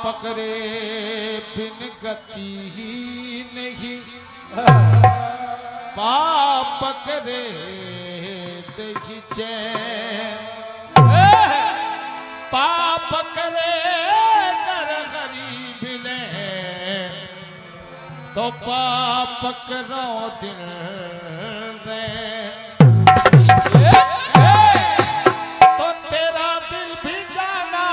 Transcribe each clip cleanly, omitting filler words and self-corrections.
पकड़े बिन गति ही नहीं, पाप करे नहीं चैन, पाप करे कर गरीब ले तो पाप करो दिल रे, तो तेरा दिल भी जाना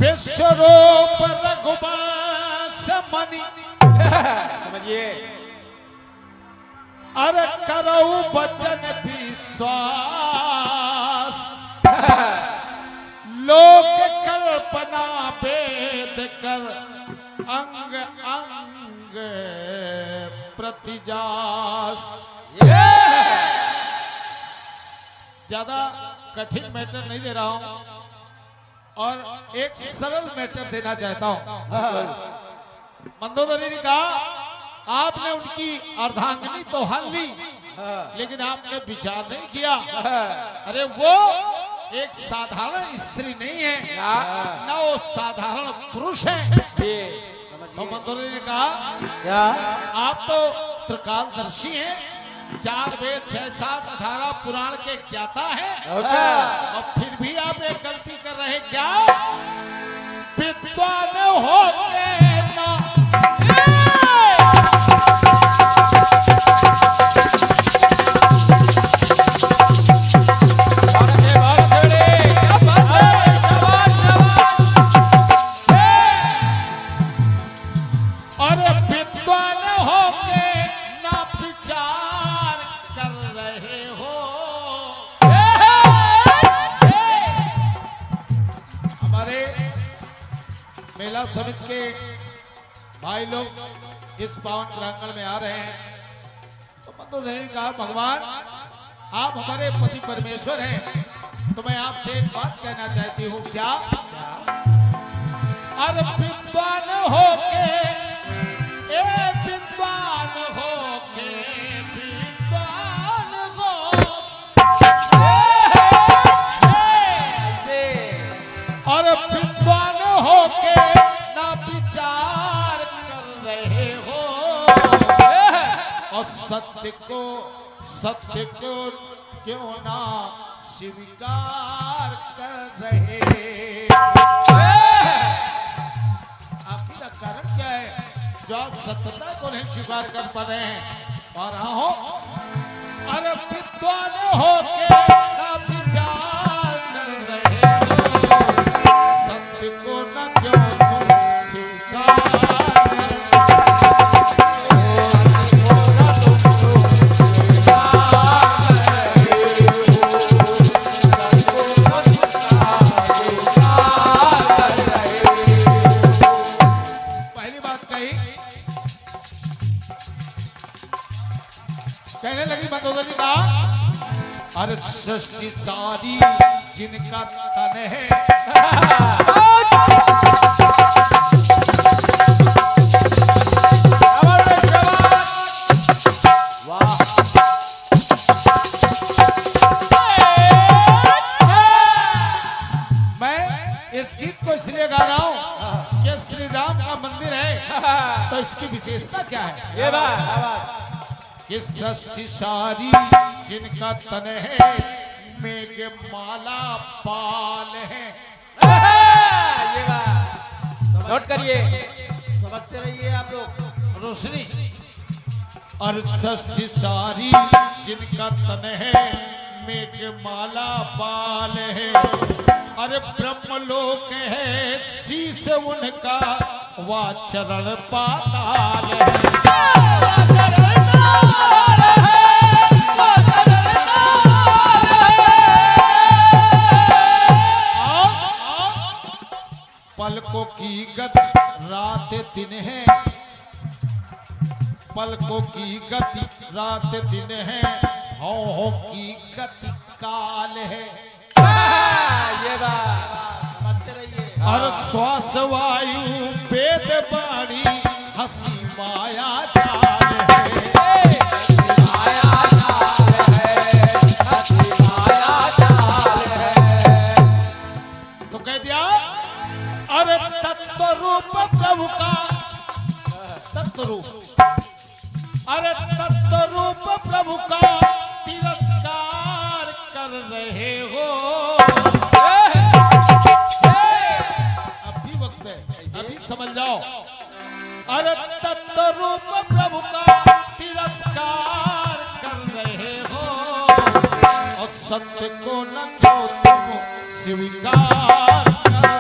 विश्वरूप रघुवंश मणि, समझिए अरे करऊ बचन विश्वास, लोक कल्पना वेद कर अंग अंग प्रतिजास। ज्यादा कठिन मैटर नहीं दे रहा हूं और एक सरल मैटर देना चाहता हूं। मंदोदरी ने कहा आपने उनकी अर्धांगिनी तो हल ली, लेकिन आपने विचार नहीं किया। अरे वो एक साधारण स्त्री नहीं है, ना वो साधारण पुरुष है। तो मंदोदरी ने कहा आप तो त्रिकालदर्शी हैं, 4 वेद 6 7 18 पुराण के ज्ञाता है, और फिर भी आप एक गलती कर रहे क्या? विद्वान होके ना समिति के भाई लोग इस पावन प्रांगण में आ रहे हैं। तो मंदोदरी ने कहा भगवान आप हमारे पति परमेश्वर हैं, तो मैं आपसे एक बात कहना चाहती हूँ। क्या? अरे विद्वान होके विद्वान होके विद्वान हो, और विद्वान होके विचार कर रहे हो, और सत्य को क्यों ना स्वीकार कर रहे। आखिर कारण क्या है जो आप सत्यता को नहीं स्वीकार कर पा रहे हैं? और हो अरे विद्वान होके ना विचार कर रहे हो, सत्य को ना क्यों कहने लगी मंदोदरी का, अरे सृष्टि सारी जिनका तन है, इसकी विशेषता क्या है? ये बात कि सृष्टि सारी जिनका तन है मेघ माला पाल है। ये बात नोट करिए, समझते रहिए आप लोग। रोशनी और सृष्टि सारी जिनका तन है मेघ माला पाल है। अरे ब्रह्मलोक है शीस उनका वा चरण पाताल है। पलकों की गति रात दिन है, पलकों की गति रात दिन है, भावों की गति काल है। ये बात समझते रहिए। और श्वास वायु वेद वाणी हंसी माया जाल है। तो कह दिया अरे तत्व रूप प्रभु का तत्व रूप, अरे तत्व रूप प्रभु का तिरस्कार कर रहे हो। अभी वक्त है, अभी समझ जाओ। अरे तत्व रूप प्रभु का तिरस्कार कर रहे हो और सत्य को न क्यों तुम स्वीकार कर।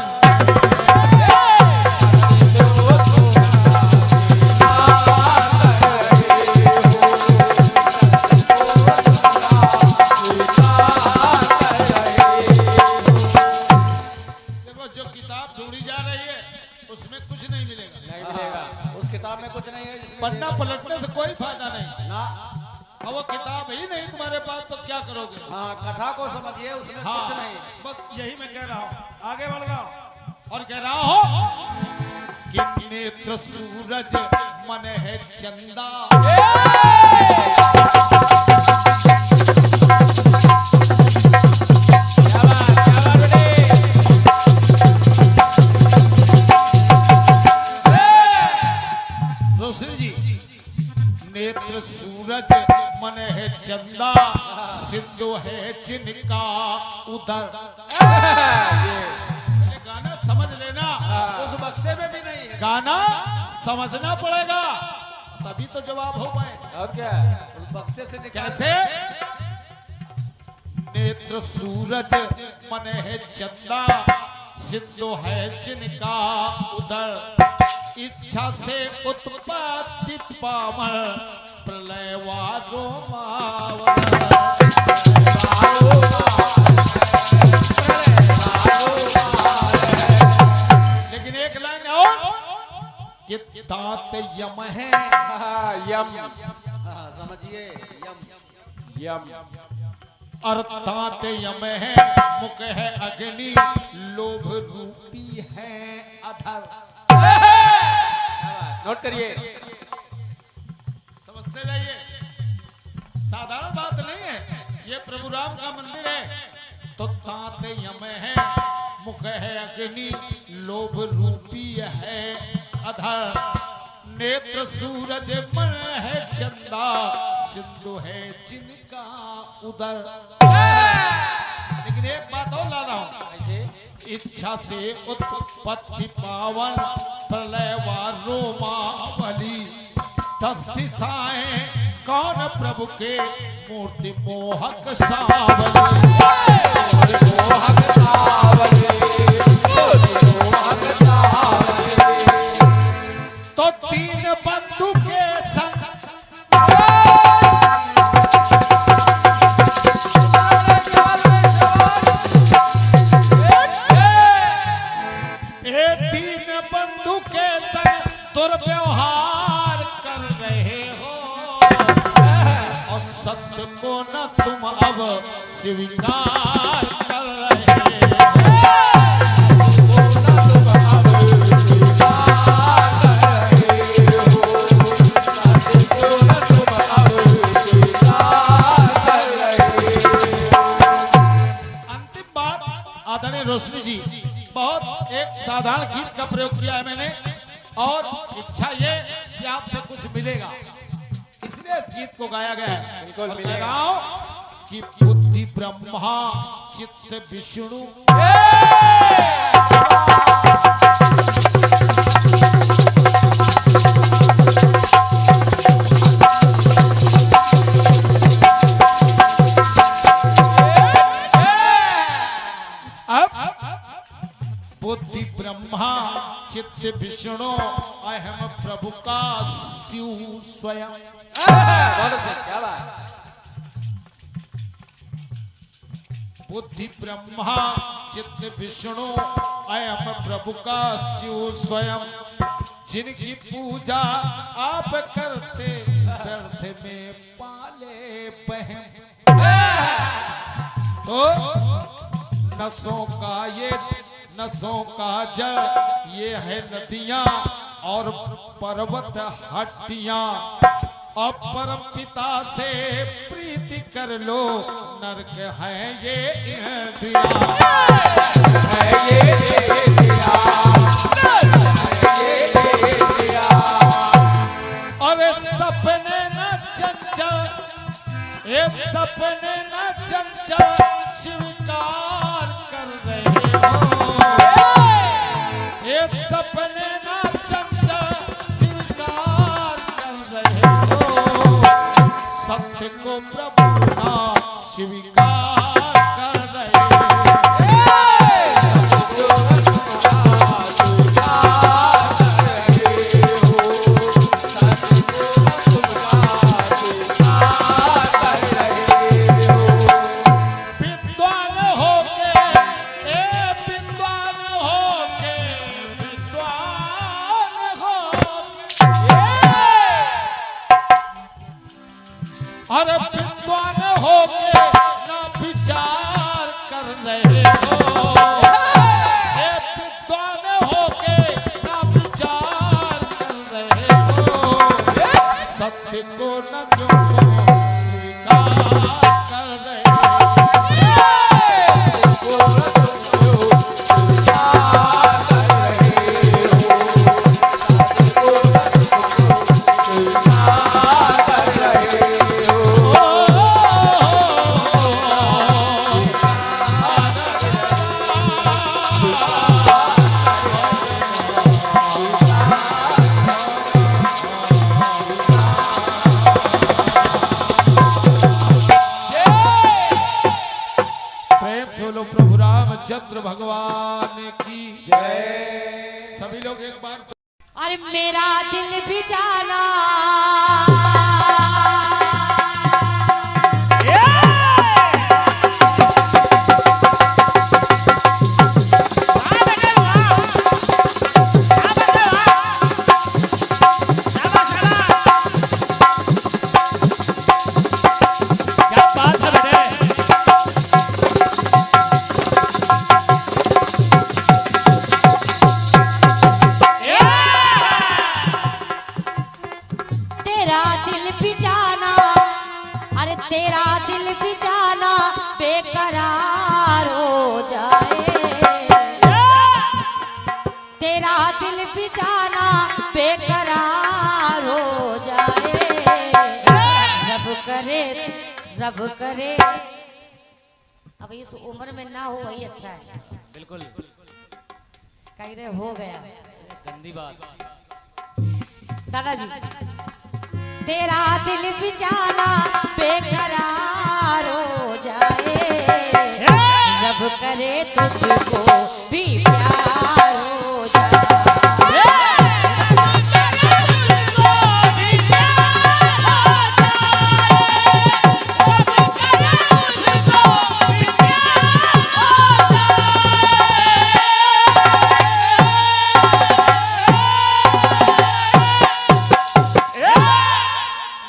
कुछ नहीं है जिसमें पन्ना पलटने से कोई फायदा नहीं ना। अब वो किताब ही नहीं तुम्हारे पास तो क्या करोगे? हाँ, कथा को समझिए, उसमें हाँ, कुछ नहीं। बस यही मैं कह रहा हूँ। आगे बढ़ रहा और कह रहा हूँ कि नेत्र सूरज मन है चंदा। रोशनी जी, नेत्र सूरज मन है चंदा, सिंधु है जिनका उदर। पहले गाना समझ लेना, उस बक्से में भी नहीं है। गाना समझना पड़ेगा तभी तो जवाब हो पाए। और क्या उस बक्से से कैसे? नेत्र सूरज मन है चंदा, सिंधु है जिनका उदर। इच्छा से उत्पत्ति पावन प्रलय वारो मावर। लेकिन एक लाइन और कि दांत यम है। यम, समझिए, यम यम। और दांत यम है, मुख है अग्नि, लोभ रूपी है अधर। नोट करिए, समझते जाइए, साधारण बात नहीं है। ये प्रभु राम का मंदिर है तो दांत यम है, मुख है अग्नि, लोभ रूपी है अधर। नेत्र सूरज मन है चंदा, सिंधु है जिनका उदर। लेकिन एक बात और ला रहा हूं, इच्छा से उत्पत्ति पावन प्रलय वारो मावली। 10 दिशाएं कौन प्रभु के मूर्ति मोहक सावली। तो 3 बंधु के संग बंधु के संग दुर्व्यवहार कर रहे हो और सत्य को न तुम अब स्वीकार कर रहे हो। अंतिम बात आदरणीय रोशनी जी, बहुत एक साधारण गीत का प्रयोग किया है मैंने और इच्छा ये कि आपसे कुछ मिलेगा, इसलिए इस गीत को गाया गया है। बिल्कुल और मिलेगा। लगाओ कि बुद्धि ब्रह्मा चित्त विष्णु बुद्धि ब्रह्मा चित्त विष्णु अहम प्रभु का शिव स्वयं। बहुत अच्छा, क्या बात। बुद्धि ब्रह्मा चित्त विष्णु अहम प्रभु का शिव स्वयं। जिनकी पूजा आप करते व्यर्थ में पाले बहम। तो नसों का ये नसों का जल ये है नदियां और पर्वत हट्टियां। अब परम पिता से प्रीति कर लो, नरक है ये इंद्रियां। और सपने न चंचल, एक सपने न चंचल स्वीकार कर रहे हो। एक सपने न चंचल स्वीकार कर रहे हो। सत्य को प्रभु ना स्वीकार कर रहे हो। अरे विद्वान होके ना विचार कर रहे हो। हे विद्वान होके ना विचार कर रहे हो। सत्य को न क्यों स्वीकार कर रहे हो। प्रभु रामचंद्र भगवान की जय। सभी लोग एक बार तो... अरे मेरा दिल भी जाना तेरा दिल भी जाना बेकरार हो जाए। तेरा दिल भी जाना बेकरार हो जाए। रब करे अब इस उम्र में ना हो वही अच्छा है। बिल्कुल कह रहे हो गया गंदी बात। दादाजी तेरा दिल भी जाना बेकरार हो जाए। रब करे तुझको भी प्यार हो जाए।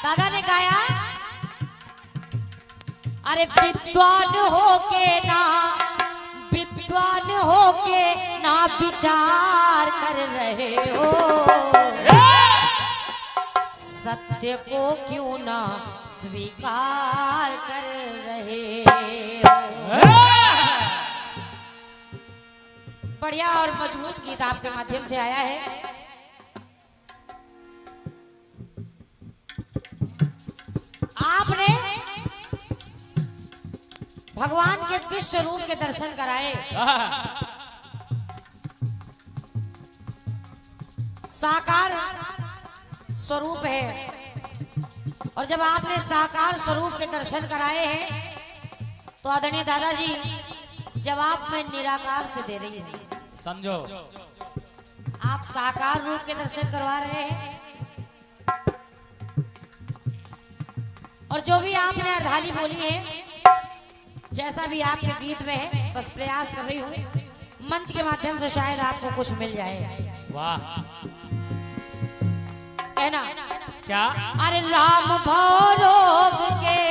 दादा ने गाया अरे विद्वान होके ना विचार कर रहे हो। सत्य को क्यों ना स्वीकार कर रहे हो। बढ़िया और मजबूत गीत आपके माध्यम से आया है। भगवान के विश्व रूप के दर्शन कराए। साकार स्वरूप है और जब आपने साकार स्वरूप के दर्शन कराए हैं तो आदरणीय दादाजी जवाब मैं निराकार से दे रही हूँ। समझो आप साकार रूप के दर्शन करवा रहे हैं और जो भी आपने अर्धाली बोली है, जैसा भी आपके गीत में है, बस प्रयास कर रही हूँ मंच के माध्यम से शायद आपको कुछ मिल जाए। वाह कहना क्या? अरे राम भरोग के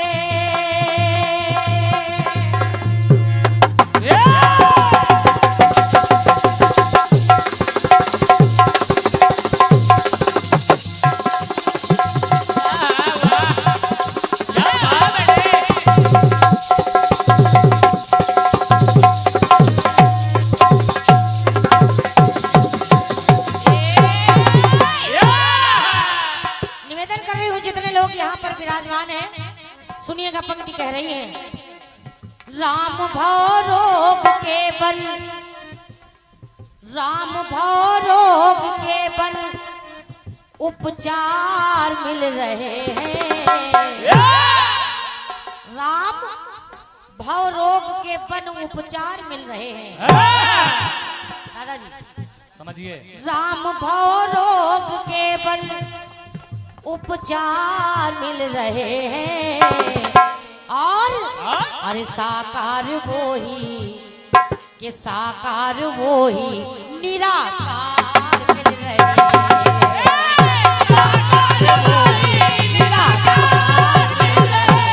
सुनिएगा, पंक्ति कह रही है राम भरोग केवल, राम भरोग केवल उपचार मिल रहे हैं। राम भवरोग के बन उपचार मिल रहे हैं। दादाजी समझिए, राम भवरोग के बन उपचार मिल रहे हैं और अरे साकार वो ही के साकार वो ही निराकार मिल रहे हैं। साकार वो ही निराकार मिल रहे हैं।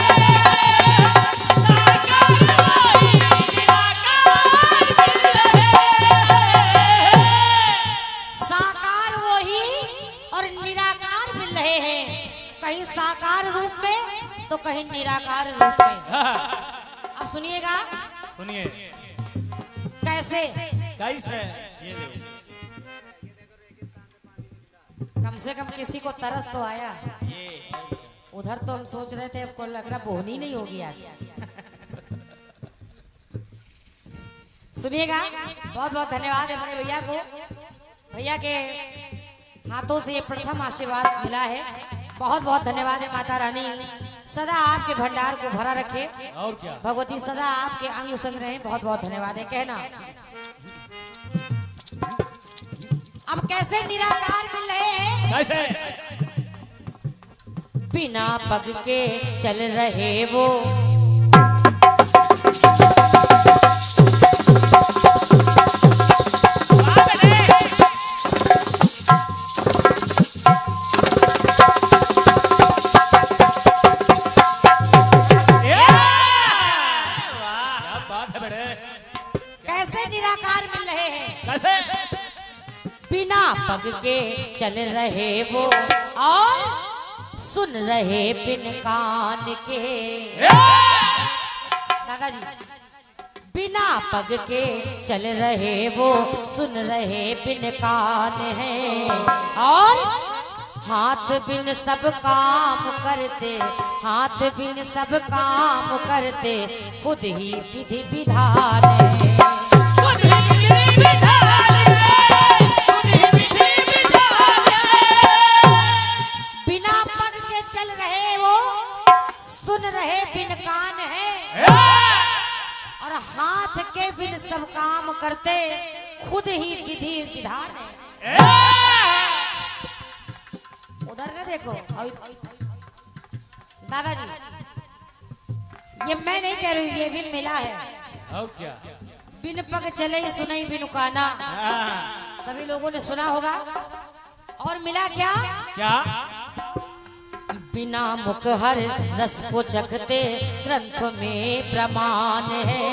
साकार वो ही निराकार मिल रहे हैं। साकार वो ही और निराकार मिल रहे हैं, कहीं साकार रूप में तो कहीं निराकार रूप में। अब सुनिएगा, सुनिए कैसे कैसे कम से कम किसी को तरस तो आया। उधर तो हम सोच रहे थे आपको लग रहा बोहनी नहीं होगी आज। सुनिएगा, बहुत बहुत धन्यवाद है अपने भैया को। भैया के हाथों से ये प्रथम आशीर्वाद मिला है। बहुत बहुत धन्यवाद है। माता रानी सदा आपके भंडार को भरा रखे और क्या, भगवती सदा आपके अंग संग रहे। बहुत बहुत धन्यवाद है। कहना अब कैसे निराकार मिल रहे हैं, कैसे बिना पग के चल रहे वो निराकार मिल रहे हैं। कैसे बिना पग के चल रहे वो और सुन रहे बिन कान के। दादाजी बिना पग के चल रहे वो सुन रहे बिन कान है और हाथ बिन सब काम करते, हाथ बिन सब काम करते खुद ही विधि विधान है। बिना पग के चल रहे वो सुन रहे बिन कान है और हाथ के बिन सब काम करते खुद ही विधि विधान है। उधर न देखो दादाजी, ये मैं नहीं कह रही, ये भी मिला है। और क्या, बिन पग चले सुनाई बिन काना, सभी लोगों ने सुना होगा। और मिला क्या क्या? बिना मुख हर रस को चखते ग्रंथ में प्रमाण है।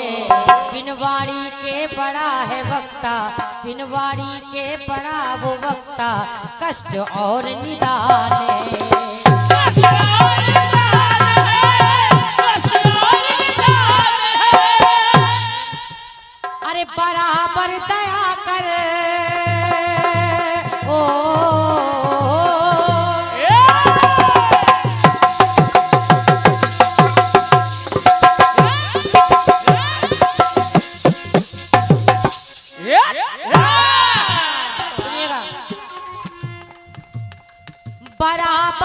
बिन वाणी के बड़ा है वक्ता, बिन वाणी के बड़ा वो वक्ता कष्ट और निदान है। अरे बराबर दया कर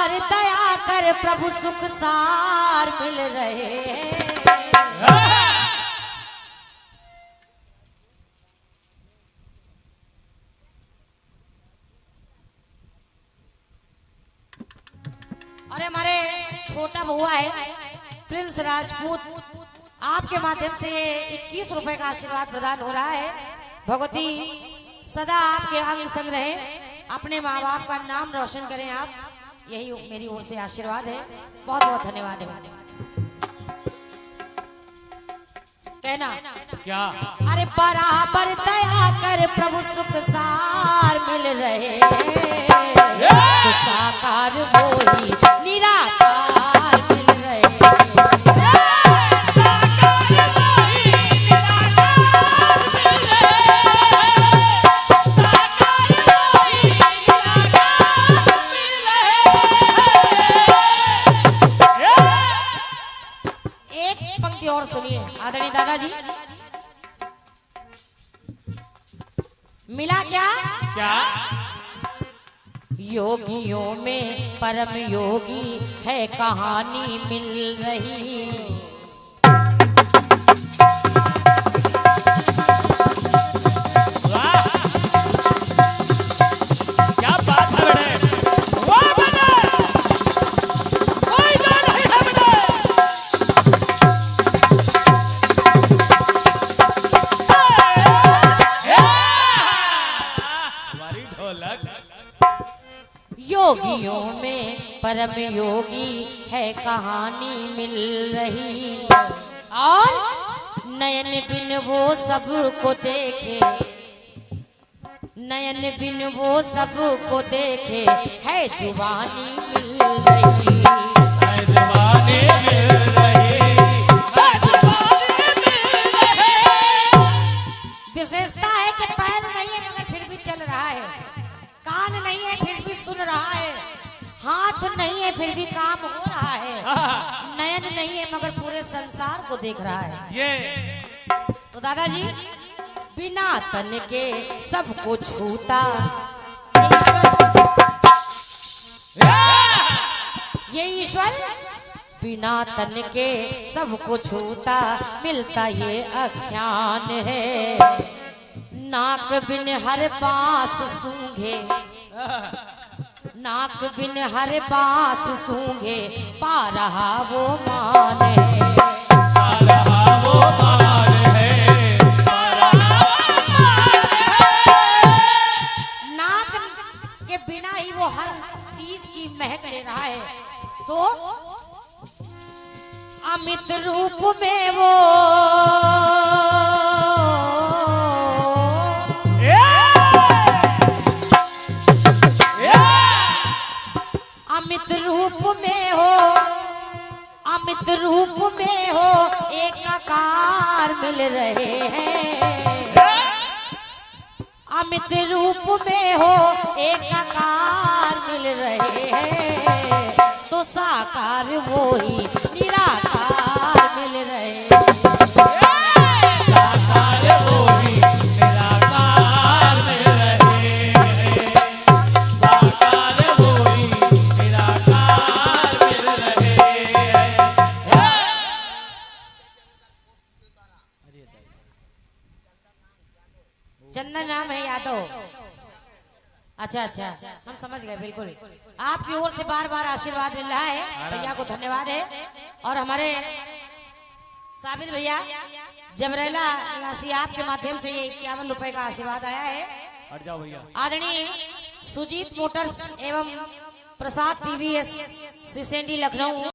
बराबर दया कर प्रभु सुख सार मिल रहे हैं। अरे हमारे छोटा बुआ है प्रिंस राजपूत, आपके माध्यम से 21 रुपए का आशीर्वाद प्रदान हो रहा है। भगवती सदा आपके आगे संग रहे, अपने माँ बाप का नाम रोशन करें आप, यही मेरी ओर से आशीर्वाद है। बहुत बहुत धन्यवाद है। कहना क्या? अरे बराबर दया कर प्रभु सुख सार मिल रहे तो साकार वही निराकार मिल रहे। एक पंक्ति और सुनिए आदरणीय दादाजी। मिला क्या? क्या? योगियों में परम योगी है कहानी मिल रही। वाह! क्या बात है बेटे? वाह बेटे! कोई ना नहीं है बेटे! हमारी ढोलक। योगियों में परम योगी है कहानी मिल रही और नयन बिन वो सबको देखे, नयन बिन वो सबको देखे है जुबानी मिल रही। जवानी मिल रही, जवानी मिल रही। विशेषता है कि पैर नहीं है मगर फिर भी चल रहा है, कान नहीं है फिर भी सुन रहा है, हाथ नहीं है फिर भी काम हो रहा है, नयन नहीं है मगर पूरे संसार को देख रहा है। ये तो दादाजी बिना तन के सबको छूता ये ईश्वर बिना तन के सबको छूता मिलता ये आख्यान है। नाक बिन हर बांस सूंघे, नाक बिन हर बांस सूंघे पा रहा वो मान है। वो मान है, नाक के बिना ही वो हर चीज की महक ले रहा है। तो अमित रूप में वो अमित रूप में हो, अमित रूप में हो एकाकार मिल रहे हैं। अमित रूप में हो एकाकार मिल रहे हैं तो साकार वो ही निराकार मिल रहे हैं। साकार वो ही निराकार मिल रहे हैं, साकार वो ही निराकार मिल रहे हैं। चंदन नाम है यादव। अच्छा अच्छा हम समझ गए बिल्कुल। आपकी ओर से बार बार आशीर्वाद मिल रहा है, भैया को धन्यवाद है। और हमारे साबिर भैया जबरेला निवासी आपके माध्यम से ये 51 रुपए का आशीर्वाद आया है। हट जाओ भैया। आदरणीय सुजीत मोटर्स एवं प्रसाद टीवीएस सिसेंडी लखनऊ